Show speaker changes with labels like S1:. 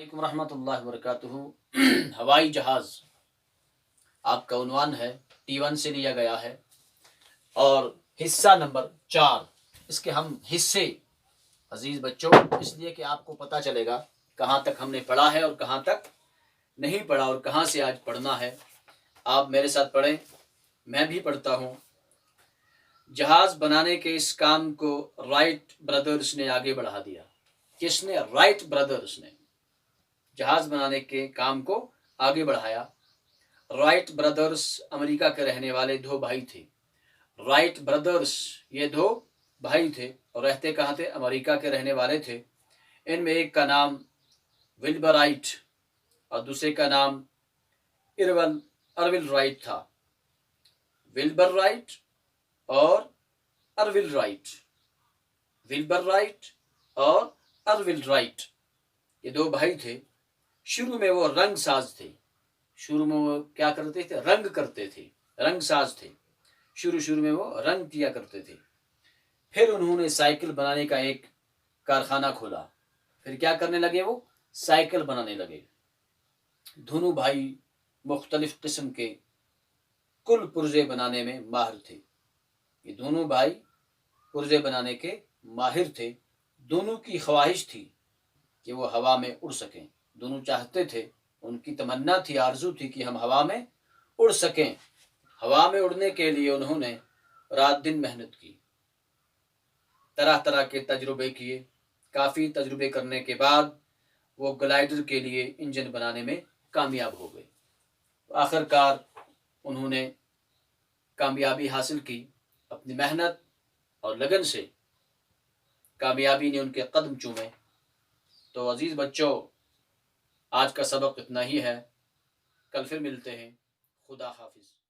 S1: علیکم ورحمۃ اللہ وبرکاتہ۔ ہوائی جہاز آپ کا عنوان ہے، T1 سے لیا گیا ہے اور حصہ نمبر 4۔ اس کے ہم حصے عزیز بچوں اس لیے کہ آپ کو پتہ چلے گا کہاں تک ہم نے پڑھا ہے اور کہاں تک نہیں پڑھا اور کہاں سے آج پڑھنا ہے۔ آپ میرے ساتھ پڑھیں، میں بھی پڑھتا ہوں۔ جہاز بنانے کے اس کام کو رائٹ برادرز نے آگے بڑھا دیا۔ کس نے؟ رائٹ برادرز نے جہاز بنانے کے کام کو آگے بڑھایا۔ رائٹ برادرز امریکہ کے رہنے والے دو بھائی تھے۔ رائٹ برادرز یہ دو بھائی تھے اور رہتے کہاں تھے؟ امریکہ کے رہنے والے تھے۔ ان میں ایک کا نام ولبر رائٹ اور دوسرے کا نام ارول رائٹ تھا۔ ولبر رائٹ اور ارول رائٹ، ولبر رائٹ اور ارول رائٹ یہ دو بھائی تھے۔ شروع میں وہ رنگ ساز تھے۔ شروع میں وہ کیا کرتے تھے؟ رنگ کرتے تھے، رنگ ساز تھے۔ شروع میں وہ رنگ کیا کرتے تھے۔ پھر انہوں نے سائیکل بنانے کا ایک کارخانہ کھولا۔ پھر کیا کرنے لگے؟ وہ سائیکل بنانے لگے۔ دونوں بھائی مختلف قسم کے کل پرزے بنانے میں ماہر تھے۔ یہ دونوں بھائی پرزے بنانے کے ماہر تھے۔ دونوں کی خواہش تھی کہ وہ ہوا میں اڑ سکیں۔ دونوں چاہتے تھے، ان کی تمنا تھی، آرزو تھی کہ ہم ہوا میں اڑ سکیں۔ ہوا میں اڑنے کے لیے انہوں نے رات دن محنت کی، طرح طرح کے تجربے کیے۔ کافی تجربے کرنے کے بعد وہ گلائڈر کے لیے انجن بنانے میں کامیاب ہو گئے۔ آخر کار انہوں نے کامیابی حاصل کی۔ اپنی محنت اور لگن سے کامیابی نے ان کے قدم چومے۔ تو عزیز بچوں، آج کا سبق اتنا ہی ہے۔ کل پھر ملتے ہیں۔ خدا حافظ۔